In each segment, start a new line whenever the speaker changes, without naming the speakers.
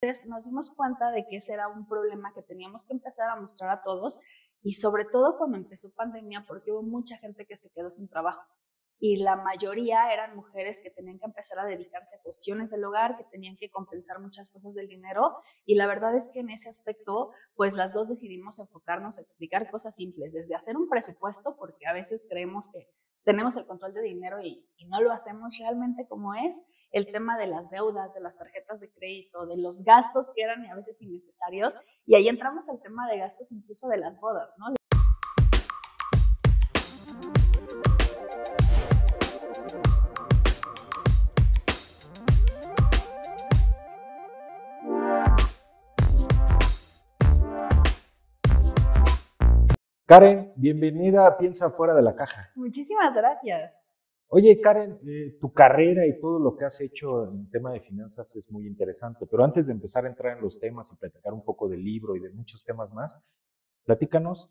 Entonces nos dimos cuenta de que ese era un problema que teníamos que empezar a mostrar a todos y sobre todo cuando empezó pandemia porque hubo mucha gente que se quedó sin trabajo y la mayoría eran mujeres que tenían que empezar a dedicarse a cuestiones del hogar, que tenían que compensar muchas cosas del dinero y la verdad es que en ese aspecto pues las dos decidimos enfocarnos a explicar cosas simples, desde hacer un presupuesto porque a veces creemos que tenemos el control de dinero y no lo hacemos realmente como es, el tema de las deudas, de las tarjetas de crédito, de los gastos que eran a veces innecesarios y ahí entramos al tema de gastos incluso de las bodas, ¿no?
Karen, bienvenida a Piensa Fuera de la Caja.
Muchísimas gracias.
Oye, Karen, tu carrera y todo lo que has hecho en tema de finanzas es muy interesante, pero antes de empezar a entrar en los temas y platicar un poco del libro y de muchos temas más, platícanos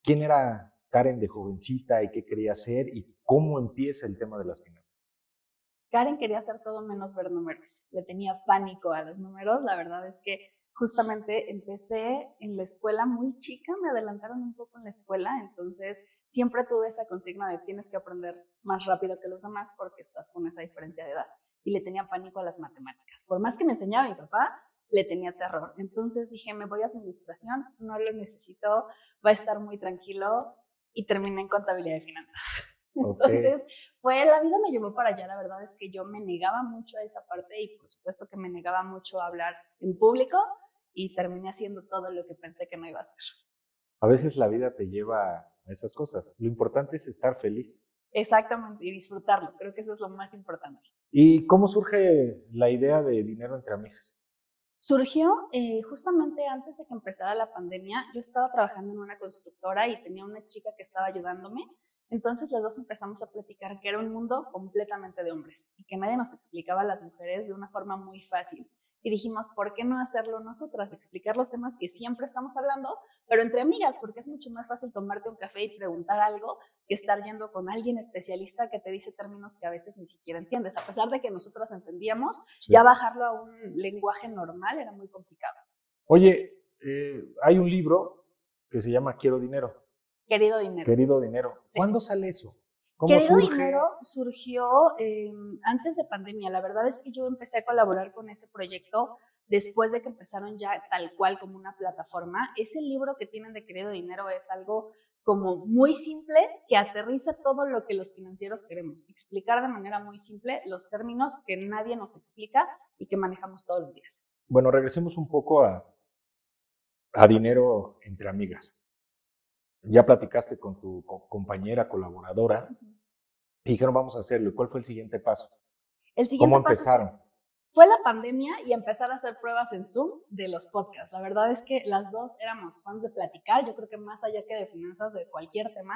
quién era Karen de jovencita y qué quería hacer y cómo empieza el tema de las finanzas.
Karen quería hacer todo menos ver números. Le tenía pánico a los números. La verdad es que justamente empecé en la escuela muy chica, me adelantaron un poco en la escuela, entonces siempre tuve esa consigna de tienes que aprender más rápido que los demás porque estás con esa diferencia de edad. Y le tenía pánico a las matemáticas. Por más que me enseñaba mi papá, le tenía terror. Entonces dije, me voy a administración, no lo necesito, va a estar muy tranquilo y terminé en contabilidad de finanzas. Entonces, pues la vida me llevó para allá. La verdad es que yo me negaba mucho a esa parte y por supuesto que me negaba mucho a hablar en público y terminé haciendo todo lo que pensé que no iba a hacer.
A veces la vida te lleva a esas cosas. Lo importante es estar feliz.
Exactamente, y disfrutarlo. Creo que eso es lo más importante.
¿Y cómo surge la idea de dinero entre amigas?
Surgió justamente antes de que empezara la pandemia. Yo estaba trabajando en una constructora y tenía una chica que estaba ayudándome. Entonces las dos empezamos a platicar que era un mundo completamente de hombres y que nadie nos explicaba a las mujeres de una forma muy fácil. Y dijimos, ¿por qué no hacerlo nosotras? Explicar los temas que siempre estamos hablando, pero entre amigas, porque es mucho más fácil tomarte un café y preguntar algo que estar yendo con alguien especialista que te dice términos que a veces ni siquiera entiendes. A pesar de que nosotras entendíamos, sí, ya bajarlo a un lenguaje normal era muy complicado.
Oye, hay un libro que se llama Quiero Dinero.
Querido Dinero.
Querido Dinero. Sí. ¿Cuándo sale eso? ¿Cómo
Querido
surge?
Dinero surgió antes de pandemia. La verdad es que yo empecé a colaborar con ese proyecto después de que empezaron ya tal cual como una plataforma. Ese libro que tienen de Querido Dinero es algo como muy simple que aterriza todo lo que los financieros queremos. Explicar de manera muy simple los términos que nadie nos explica y que manejamos todos los días.
Bueno, regresemos un poco a dinero entre amigas. Ya platicaste con tu compañera, colaboradora, y dijeron vamos a hacerlo. ¿Cuál fue el siguiente paso? ¿Cómo empezaron?
Fue la pandemia y empezar a hacer pruebas en Zoom de los podcasts. La verdad es que las dos éramos fans de platicar, yo creo que más allá que de finanzas, de cualquier tema,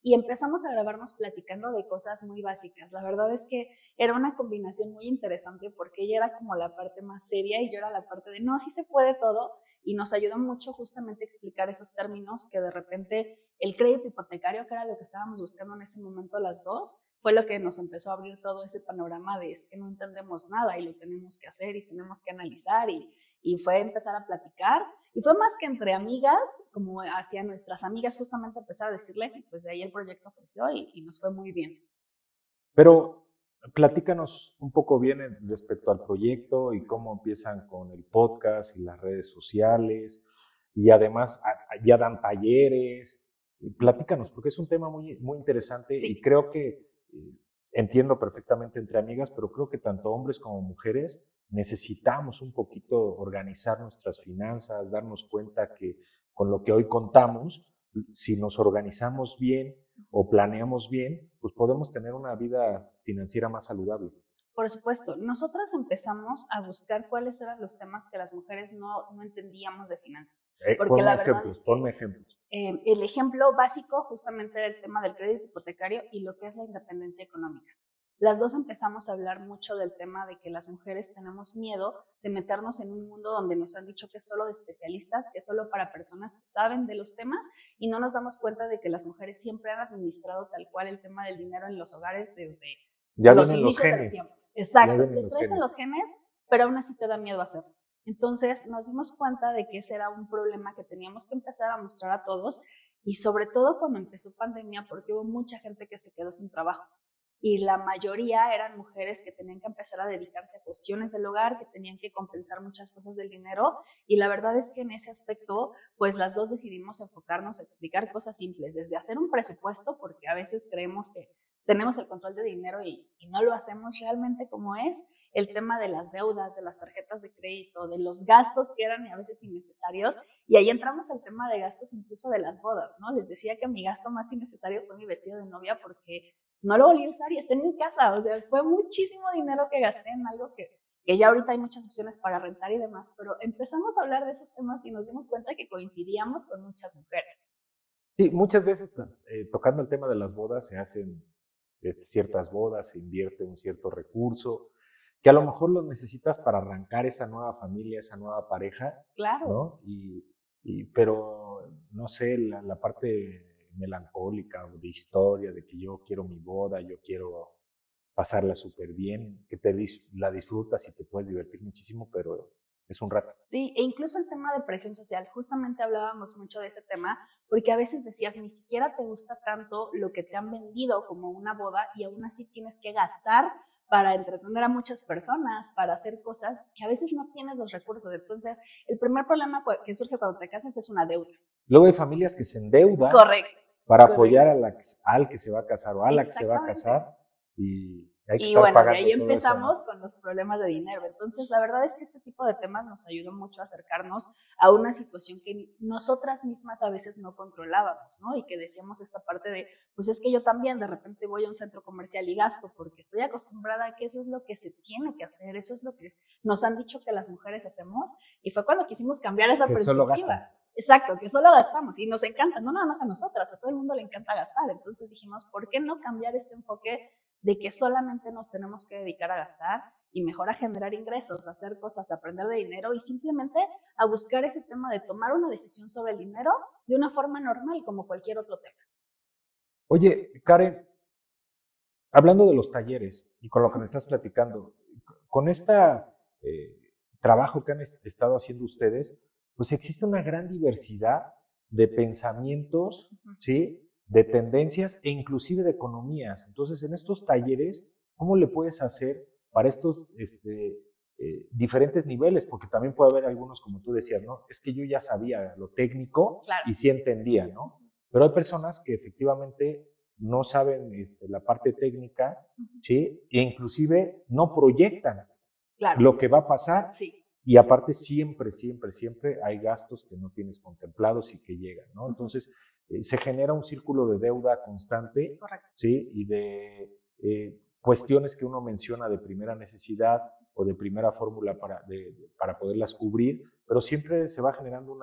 y empezamos a grabarnos platicando de cosas muy básicas. La verdad es que era una combinación muy interesante porque ella era como la parte más seria y yo era la parte de no, sí se puede todo, y nos ayudó mucho justamente a explicar esos términos que de repente el crédito hipotecario, que era lo que estábamos buscando en ese momento las dos, fue lo que nos empezó a abrir todo ese panorama de es que no entendemos nada y lo tenemos que hacer y tenemos que analizar y fue empezar a platicar y fue más que entre amigas, como hacia nuestras amigas justamente empezar a decirles y pues de ahí el proyecto creció y nos fue muy bien.
Pero platícanos un poco bien respecto al proyecto y cómo empiezan con el podcast y las redes sociales y además ya dan talleres. Platícanos, porque es un tema muy, muy interesante sí. Y creo que entiendo perfectamente entre amigas, pero creo que tanto hombres como mujeres necesitamos un poquito organizar nuestras finanzas, darnos cuenta que con lo que hoy contamos, si nos organizamos bien o planeamos bien, pues podemos tener una vida financiera más saludable.
Por supuesto, nosotras empezamos a buscar cuáles eran los temas que las mujeres no entendíamos de finanzas.
Porque la verdad es que, ponme ejemplos.
El ejemplo básico justamente era el tema del crédito hipotecario y lo que es la independencia económica. Las dos empezamos a hablar mucho del tema de que las mujeres tenemos miedo de meternos en un mundo donde nos han dicho que es solo de especialistas, que es solo para personas que saben de los temas y no nos damos cuenta de que las mujeres siempre han administrado tal cual el tema del dinero en los hogares desde
ya
los inicios de los tiempos. Exacto, lo traes en los genes, pero aún así te da miedo hacerlo. Entonces nos dimos cuenta de que ese era un problema que teníamos que empezar a mostrar a todos, y sobre todo cuando empezó pandemia, porque hubo mucha gente que se quedó sin trabajo. Y la mayoría eran mujeres que tenían que empezar a dedicarse a cuestiones del hogar, que tenían que compensar muchas cosas del dinero, y la verdad es que en ese aspecto, pues las dos decidimos enfocarnos a explicar cosas simples, desde hacer un presupuesto, porque a veces creemos que tenemos el control de dinero y no lo hacemos realmente como es, el tema de las deudas, de las tarjetas de crédito, de los gastos que eran a veces innecesarios, y ahí entramos al tema de gastos incluso de las bodas, ¿no? Les decía que mi gasto más innecesario fue mi vestido de novia porque no lo volví a usar y está en mi casa, o sea, fue muchísimo dinero que gasté en algo que ya ahorita hay muchas opciones para rentar y demás, pero empezamos a hablar de esos temas y nos dimos cuenta que coincidíamos con muchas mujeres.
Sí, muchas veces tocando el tema de las bodas, se hacen ciertas bodas, se invierte un cierto recurso, que a lo mejor lo necesitas para arrancar esa nueva familia, esa nueva pareja,
claro,
¿no? Pero, no sé, la parte melancólica o de historia, de que yo quiero mi boda, yo quiero pasarla súper bien, que la disfrutas y te puedes divertir muchísimo, pero es un rato.
Sí, e incluso el tema de presión social, justamente hablábamos mucho de ese tema, porque a veces decías, ni siquiera te gusta tanto lo que te han vendido como una boda y aún así tienes que gastar para entretener a muchas personas, para hacer cosas que a veces no tienes los recursos. Entonces, el primer problema que surge cuando te casas es una deuda.
Luego hay familias que se endeudan para apoyar al que se va a casar o a la que se va a casar y hay que estar
bueno,
pagando
de ahí
todo
empezamos
eso, ¿no?
con los problemas de dinero. Entonces, la verdad es que este tipo de temas nos ayudó mucho a acercarnos a una situación que nosotras mismas a veces no controlábamos, ¿no? Y que decíamos esta parte de, pues es que yo también de repente voy a un centro comercial y gasto porque estoy acostumbrada a que eso es lo que se tiene que hacer, eso es lo que nos han dicho que las mujeres hacemos, y fue cuando quisimos cambiar esa perspectiva. Exacto, que solo gastamos y nos encanta, no nada más a nosotras, a todo el mundo le encanta gastar. Entonces dijimos, ¿por qué no cambiar este enfoque de que solamente nos tenemos que dedicar a gastar y mejor a generar ingresos, a hacer cosas, a aprender de dinero y simplemente a buscar ese tema de tomar una decisión sobre el dinero de una forma normal como cualquier otro tema?
Oye, Karen, hablando de los talleres y con lo que me estás platicando, con este trabajo que han estado haciendo ustedes, pues existe una gran diversidad de pensamientos, ¿sí? De tendencias e inclusive de economías. Entonces, en estos talleres, ¿cómo le puedes hacer para estos diferentes niveles? Porque también puede haber algunos, como tú decías, ¿no? Es que yo ya sabía lo técnico y sí entendía, ¿no? Pero hay personas que efectivamente no saben la parte técnica, ¿sí? E inclusive no proyectan lo que va a pasar.
Sí.
Y aparte siempre hay gastos que no tienes contemplados y que llegan, ¿no? Entonces se genera un círculo de deuda constante, ¿sí? Y de cuestiones que uno menciona de primera necesidad o de primera fórmula para poderlas cubrir, pero siempre se va generando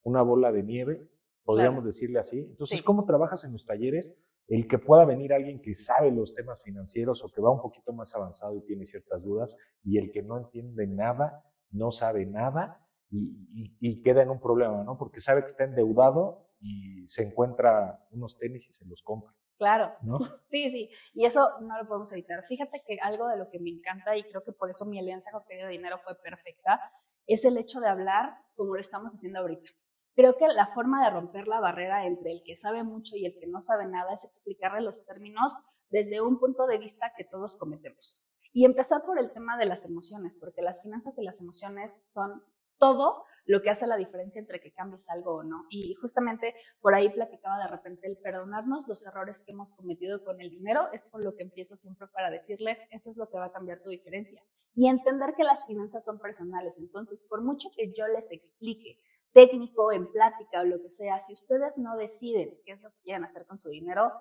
una bola de nieve, podríamos decirle así. Entonces, ¿cómo trabajas en los talleres? El que pueda venir alguien que sabe los temas financieros o que va un poquito más avanzado y tiene ciertas dudas, y el que no entiende nada, no sabe nada y queda en un problema, ¿no? Porque sabe que está endeudado y se encuentra unos tenis y se los compra.
Claro,
¿no?
Sí, y eso no lo podemos evitar. Fíjate que algo de lo que me encanta, y creo que por eso mi alianza con Querido Dinero fue perfecta, es el hecho de hablar como lo estamos haciendo ahorita. Creo que la forma de romper la barrera entre el que sabe mucho y el que no sabe nada es explicarle los términos desde un punto de vista que todos cometemos. Y empezar por el tema de las emociones, porque las finanzas y las emociones son todo lo que hace la diferencia entre que cambies algo o no. Y justamente por ahí platicaba de repente el perdonarnos los errores que hemos cometido con el dinero, es por lo que empiezo siempre para decirles, eso es lo que va a cambiar tu diferencia. Y entender que las finanzas son personales. Entonces, por mucho que yo les explique técnico, en plática o lo que sea, si ustedes no deciden qué es lo que quieren hacer con su dinero,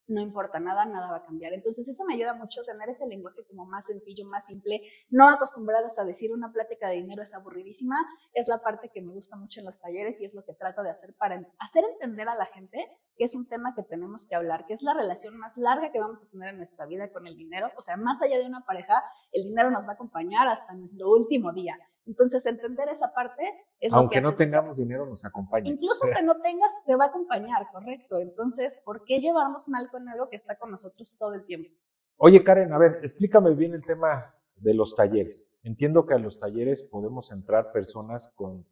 no importa nada, nada va a cambiar. Entonces eso me ayuda mucho, tener ese lenguaje como más sencillo, más simple, no acostumbradas a decir una plática de dinero es aburridísima, es la parte que me gusta mucho en los talleres y es lo que trato de hacer para hacer entender a la gente que es un tema que tenemos que hablar, que es la relación más larga que vamos a tener en nuestra vida con el dinero. O sea, más allá de una pareja, el dinero nos va a acompañar hasta nuestro último día. Entonces, entender esa parte es
aunque
lo que
no tengamos dinero, nos acompaña.
Incluso que no tengas, te va a acompañar, correcto. Entonces, ¿por qué llevarnos mal con algo que está con nosotros todo el tiempo?
Oye, Karen, a ver, explícame bien el tema de los talleres. Entiendo que a los talleres podemos entrar personas con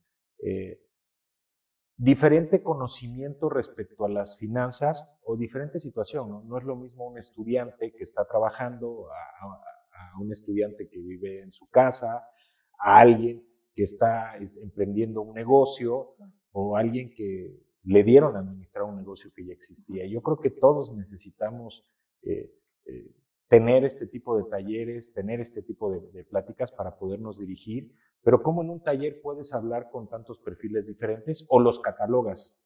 diferente conocimiento respecto a las finanzas o diferente situación, ¿no? No es lo mismo un estudiante que está trabajando a un estudiante que vive en su casa, a alguien que está emprendiendo un negocio o alguien que le dieron a administrar un negocio que ya existía. Yo creo que todos necesitamos eh, eh, tener este tipo de talleres, tener este tipo de pláticas para podernos dirigir, pero ¿cómo en un taller puedes hablar con tantos perfiles diferentes o los catalogas?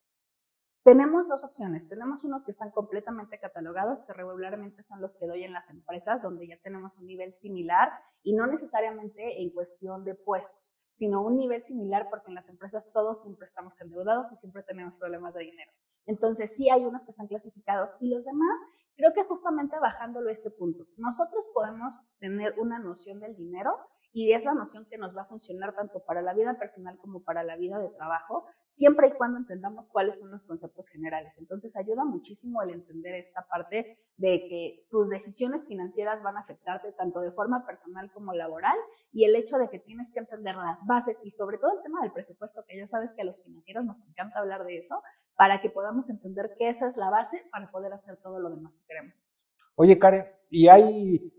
Tenemos dos opciones. Tenemos unos que están completamente catalogados, que regularmente son los que doy en las empresas, donde ya tenemos un nivel similar y no necesariamente en cuestión de puestos, sino un nivel similar porque en las empresas todos siempre estamos endeudados y siempre tenemos problemas de dinero. Entonces sí hay unos que están clasificados y los demás, creo que justamente bajándolo a este punto, nosotros podemos tener una noción del dinero y es la noción que nos va a funcionar tanto para la vida personal como para la vida de trabajo, siempre y cuando entendamos cuáles son los conceptos generales. Entonces ayuda muchísimo el entender esta parte de que tus decisiones financieras van a afectarte tanto de forma personal como laboral y el hecho de que tienes que entender las bases y sobre todo el tema del presupuesto, que ya sabes que a los financieros nos encanta hablar de eso, para que podamos entender que esa es la base para poder hacer todo lo demás que queremos hacer.
Oye, Karen, ¿y hay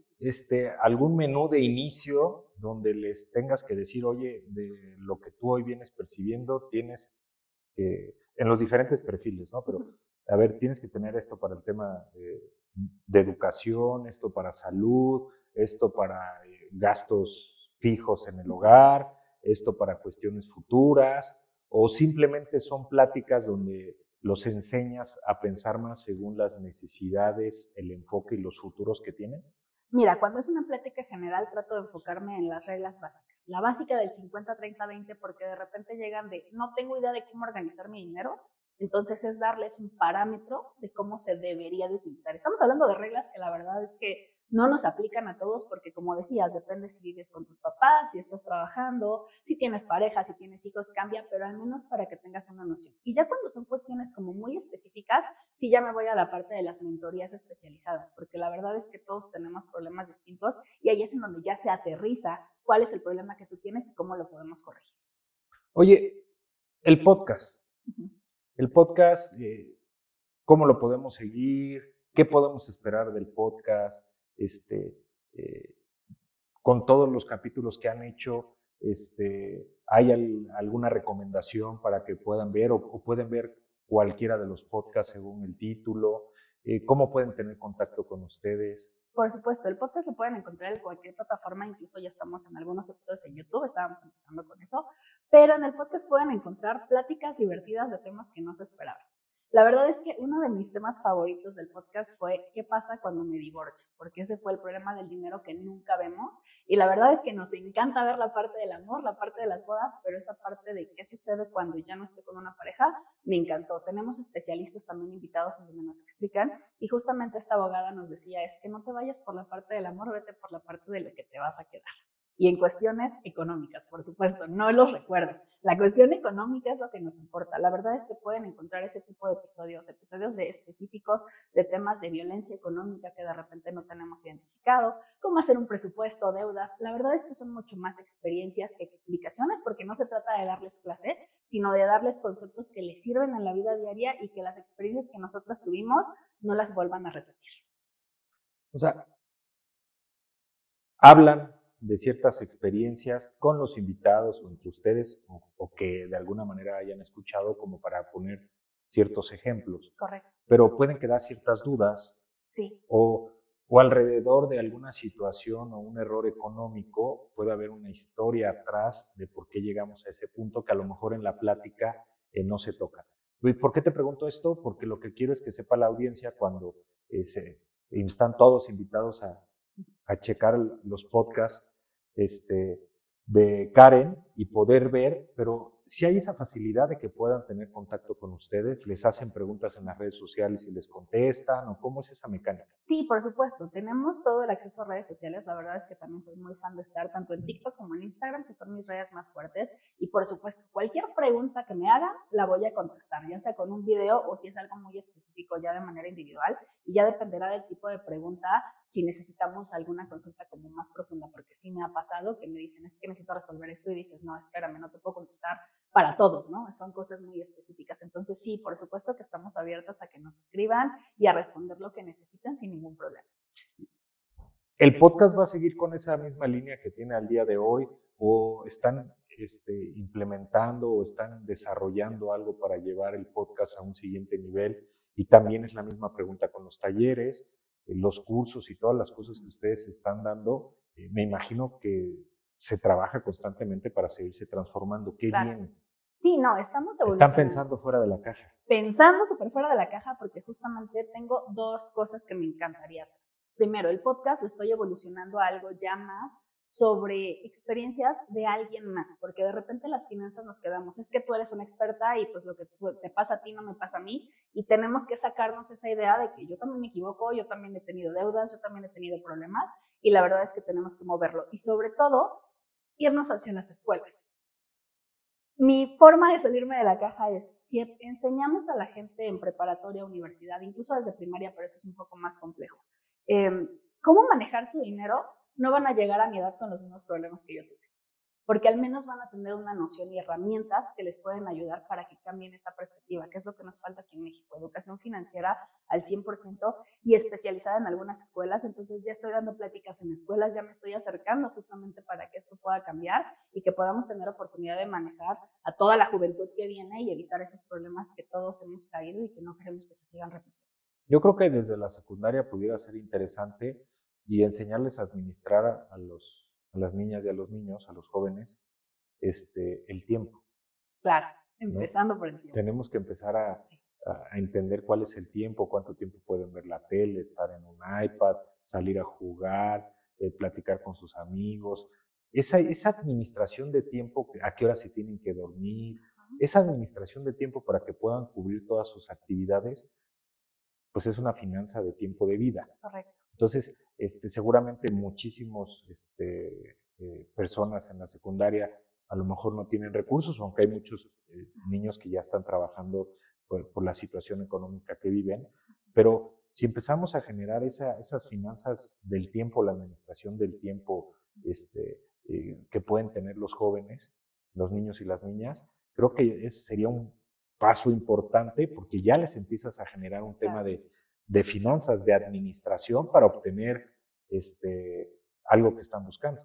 algún menú de inicio donde les tengas que decir, oye, de lo que tú hoy vienes percibiendo, tienes que, en los diferentes perfiles, ¿no? Pero, a ver, tienes que tener esto para el tema de educación, esto para salud, esto para gastos fijos en el hogar, esto para cuestiones futuras, o simplemente son pláticas donde los enseñas a pensar más según las necesidades, el enfoque y los futuros que tienen?
Mira, cuando es una plática general trato de enfocarme en las reglas básicas. La básica del 50-30-20 porque de repente llegan de no tengo idea de cómo organizar mi dinero, entonces es darles un parámetro de cómo se debería de utilizar. Estamos hablando de reglas que la verdad es que no nos aplican a todos porque como decías, depende si vives con tus papás, si estás trabajando, si tienes pareja, si tienes hijos, cambia, pero al menos para que tengas una noción. Y ya cuando son cuestiones como muy específicas, sí ya me voy a la parte de las mentorías especializadas, porque la verdad es que todos tenemos problemas distintos y ahí es en donde ya se aterriza cuál es el problema que tú tienes y cómo lo podemos corregir.
Oye, el podcast.
Uh-huh.
El podcast, ¿cómo lo podemos seguir? ¿Qué podemos esperar del podcast? Eh, con todos los capítulos que han hecho, ¿hay alguna recomendación para que puedan ver o pueden ver cualquiera de los podcasts según el título? ¿Cómo pueden tener contacto con ustedes?
Por supuesto, el podcast lo pueden encontrar en cualquier plataforma, incluso ya estamos en algunos episodios en YouTube, estábamos empezando con eso, pero en el podcast pueden encontrar pláticas divertidas de temas que no se esperaban. La verdad es que uno de mis temas favoritos del podcast fue ¿qué pasa cuando me divorcio? Porque ese fue el problema del dinero que nunca vemos y la verdad es que nos encanta ver la parte del amor, la parte de las bodas, pero esa parte de qué sucede cuando ya no estoy con una pareja, me encantó. Tenemos especialistas también invitados en donde nos explican y justamente esta abogada nos decía es que no te vayas por la parte del amor, vete por la parte de lo que te vas a quedar. Y en cuestiones económicas, por supuesto, no los recuerdos. La cuestión económica es lo que nos importa. La verdad es que pueden encontrar ese tipo de episodios de específicos de temas de violencia económica que de repente no tenemos identificado, cómo hacer un presupuesto, deudas. La verdad es que son mucho más experiencias que explicaciones, porque no se trata de darles clase, sino de darles conceptos que les sirven en la vida diaria y que las experiencias que nosotros tuvimos no las vuelvan a repetir.
O sea, hablan de ciertas experiencias con los invitados o entre ustedes o que de alguna manera hayan escuchado como para poner ciertos ejemplos.
Correcto.
Pero pueden quedar ciertas dudas.
Sí.
O alrededor de alguna situación o un error económico puede haber una historia atrás de por qué llegamos a ese punto que a lo mejor en la plática no se toca. ¿Por qué te pregunto esto? Porque lo que quiero es que sepa la audiencia cuando están todos invitados a checar los podcasts de Karen y poder ver, pero si hay esa facilidad de que puedan tener contacto con ustedes, les hacen preguntas en las redes sociales y les contestan, o cómo es esa mecánica.
Sí, por supuesto, tenemos todo el acceso a redes sociales, la verdad es que también soy muy fan de estar tanto en TikTok como en Instagram, que son mis redes más fuertes, y por supuesto, cualquier pregunta que me hagan, la voy a contestar, ya sea con un video o si es algo muy específico ya de manera individual, y ya dependerá del tipo de pregunta, si necesitamos alguna consulta como más profunda, porque sí me ha pasado que me dicen, es que necesito resolver esto y dices, no, espérame, no te puedo contestar para todos, ¿no? Son cosas muy específicas. Entonces sí, por supuesto que estamos abiertas a que nos escriban y a responder lo que necesiten sin ningún problema.
¿El podcast va a seguir con esa misma línea que tiene al día de hoy o están implementando o están desarrollando algo para llevar el podcast a un siguiente nivel? Y también es la misma pregunta con los talleres, los cursos y todas las cosas que ustedes están dando. Me imagino que se trabaja constantemente para seguirse transformando. ¿Qué
Claro.
viene?
Sí, no, estamos evolucionando.
Están pensando fuera de la caja.
Pensando súper fuera de la caja porque justamente tengo dos cosas que me encantaría hacer. Primero, el podcast lo estoy evolucionando a algo ya más sobre experiencias de alguien más, porque de repente las finanzas nos quedamos, es que tú eres una experta y pues lo que te pasa a ti no me pasa a mí, y tenemos que sacarnos esa idea de que yo también me equivoco, yo también he tenido deudas, yo también he tenido problemas, y la verdad es que tenemos que moverlo, y sobre todo, irnos hacia las escuelas. Mi forma de salirme de la caja es, si enseñamos a la gente en preparatoria, universidad, incluso desde primaria, pero eso es un poco más complejo, cómo manejar su dinero, no van a llegar a mi edad con los mismos problemas que yo tuve, porque al menos van a tener una noción y herramientas que les pueden ayudar para que cambien esa perspectiva, que es lo que nos falta aquí en México, educación financiera al 100% y especializada en algunas escuelas. Entonces ya estoy dando pláticas en escuelas, ya me estoy acercando justamente para que esto pueda cambiar y que podamos tener oportunidad de manejar a toda la juventud que viene y evitar esos problemas que todos hemos caído y que no queremos que se sigan repitiendo.
Yo creo que desde la secundaria pudiera ser interesante y enseñarles a administrar a las niñas y a los niños, a los jóvenes, el tiempo.
Claro,
¿no?
empezando por el tiempo.
Tenemos que empezar a entender cuál es el tiempo, cuánto tiempo pueden ver la tele, estar en un iPad, salir a jugar, platicar con sus amigos. Esa administración de tiempo, a qué hora se tienen que dormir, esa administración de tiempo para que puedan cubrir todas sus actividades, pues es una finanza de tiempo de vida.
Correcto.
Entonces, seguramente muchísimos personas en la secundaria a lo mejor no tienen recursos, aunque hay muchos niños que ya están trabajando por la situación económica que viven, pero si empezamos a generar esas finanzas del tiempo, la administración del tiempo que pueden tener los jóvenes, los niños y las niñas, creo que ese sería un paso importante porque ya les empiezas a generar un tema de finanzas, de administración para obtener algo que están buscando.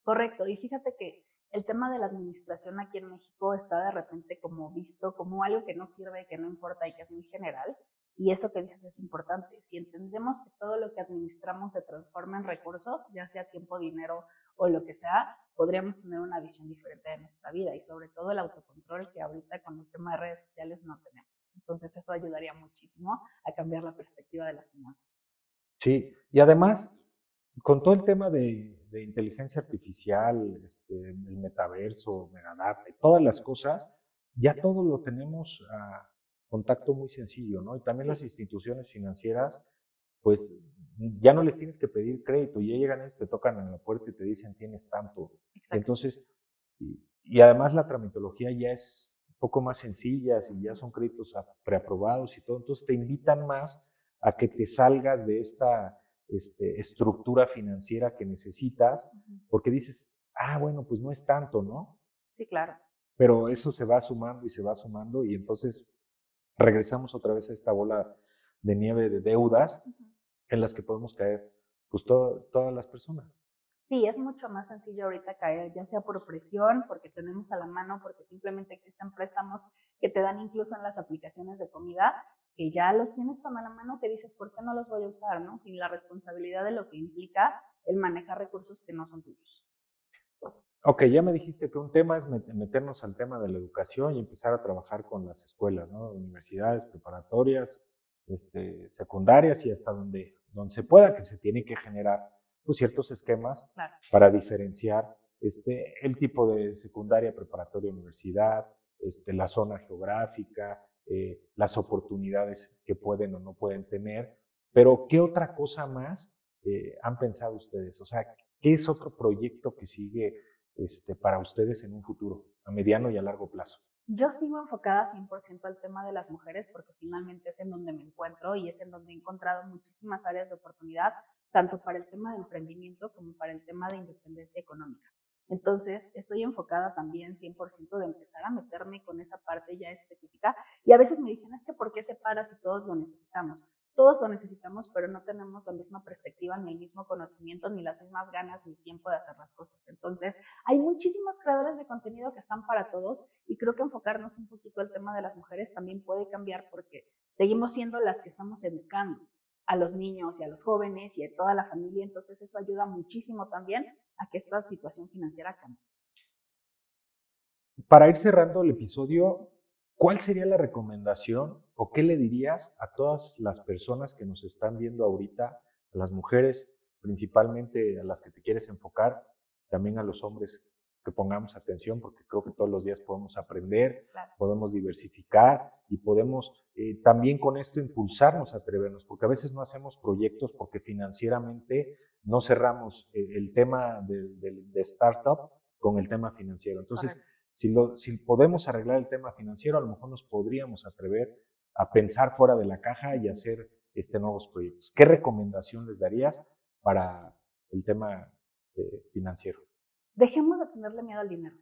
Correcto, y fíjate que el tema de la administración aquí en México está de repente como visto como algo que no sirve, que no importa y que es muy general, y eso que dices es importante. Si entendemos que todo lo que administramos se transforma en recursos, ya sea tiempo, dinero o lo que sea, podríamos tener una visión diferente de nuestra vida y sobre todo el autocontrol que ahorita con el tema de redes sociales no tenemos. Entonces eso ayudaría muchísimo a cambiar la perspectiva de las finanzas.
Sí, y además, con todo el tema de inteligencia artificial, el metaverso, megadata y todas las cosas, ya todo lo tenemos a contacto muy sencillo, ¿no? Y también las instituciones financieras, pues ya no les tienes que pedir crédito, ya llegan ellos, te tocan en la puerta y te dicen tienes tanto. Exacto. Entonces, y además la tramitología ya es un poco más sencilla, y ya son créditos preaprobados y todo, entonces te invitan más a que te salgas de esta estructura financiera que necesitas, porque dices, bueno, pues no es tanto, ¿no?
Sí, claro.
Pero eso se va sumando y se va sumando y entonces regresamos otra vez a esta bola de nieve de deudas en las que podemos caer pues todas las personas.
Sí, es mucho más sencillo ahorita caer, ya sea por presión, porque tenemos a la mano, porque simplemente existen préstamos que te dan incluso en las aplicaciones de comida, que ya los tienes tan a la mano que dices, ¿por qué no los voy a usar? ¿No? Sin la responsabilidad de lo que implica el manejar recursos que no son tuyos.
Ok, ya me dijiste que un tema es meternos al tema de la educación y empezar a trabajar con las escuelas, ¿no? Universidades, preparatorias, secundarias y hasta donde se pueda, que se tiene que generar pues, ciertos esquemas para diferenciar el tipo de secundaria, preparatoria, universidad, la zona geográfica, las oportunidades que pueden o no pueden tener, pero ¿qué otra cosa más han pensado ustedes? O sea, ¿qué es otro proyecto que sigue para ustedes en un futuro, a mediano y a largo plazo?
Yo sigo enfocada 100% al tema de las mujeres porque finalmente es en donde me encuentro y es en donde he encontrado muchísimas áreas de oportunidad, tanto para el tema de emprendimiento como para el tema de independencia económica. Entonces, estoy enfocada también 100% de empezar a meterme con esa parte ya específica. Y a veces me dicen, es que ¿por qué separas si todos lo necesitamos? Todos lo necesitamos, pero no tenemos la misma perspectiva, ni el mismo conocimiento, ni las mismas ganas, ni tiempo de hacer las cosas. Entonces, hay muchísimos creadores de contenido que están para todos y creo que enfocarnos un poquito al tema de las mujeres también puede cambiar porque seguimos siendo las que estamos educando a los niños y a los jóvenes y a toda la familia. Entonces, eso ayuda muchísimo también a que esta situación financiera cambie.
Para ir cerrando el episodio, ¿cuál sería la recomendación o qué le dirías a todas las personas que nos están viendo ahorita, a las mujeres, principalmente a las que te quieres enfocar, también a los hombres, que pongamos atención porque creo que todos los días podemos aprender,
Claro.
podemos diversificar y podemos también con esto impulsarnos a atrevernos, porque a veces no hacemos proyectos porque financieramente no cerramos el tema de startup con el tema financiero. Entonces, si podemos arreglar el tema financiero, a lo mejor nos podríamos atrever a pensar fuera de la caja y hacer nuevos proyectos. ¿Qué recomendación les darías para el tema financiero?
Dejemos de tenerle miedo al dinero.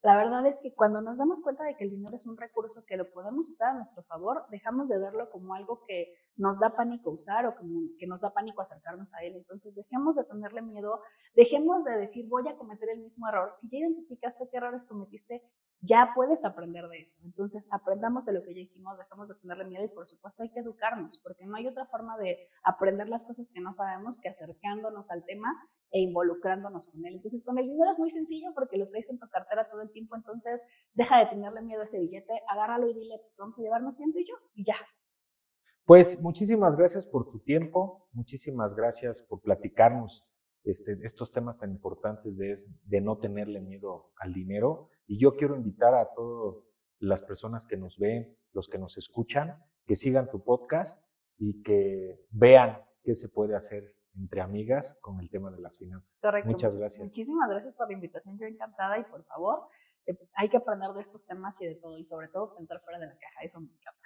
La verdad es que cuando nos damos cuenta de que el dinero es un recurso que lo podemos usar a nuestro favor, dejamos de verlo como algo que nos da pánico usar o como que nos da pánico acercarnos a él. Entonces, dejemos de tenerle miedo, dejemos de decir voy a cometer el mismo error. Si ya identificaste qué errores cometiste, ya puedes aprender de eso. Entonces, aprendamos de lo que ya hicimos, dejemos de tenerle miedo y por supuesto hay que educarnos, porque no hay otra forma de aprender las cosas que no sabemos que acercándonos al tema e involucrándonos con él. Entonces, con el dinero es muy sencillo porque lo traes en tu cartera todo el tiempo, entonces deja de tenerle miedo a ese billete, agárralo y dile, pues vamos a llevarnos bien tú y yo, y ya.
Pues muchísimas gracias por tu tiempo, muchísimas gracias por platicarnos estos temas tan importantes de no tenerle miedo al dinero. Y yo quiero invitar a todas las personas que nos ven, los que nos escuchan, que sigan tu podcast y que vean qué se puede hacer entre amigas con el tema de las finanzas.
Correcto.
Muchas gracias.
Muchísimas gracias por la invitación, yo encantada y por favor, hay que aprender de estos temas y de todo y sobre todo pensar fuera de la caja, eso me encanta.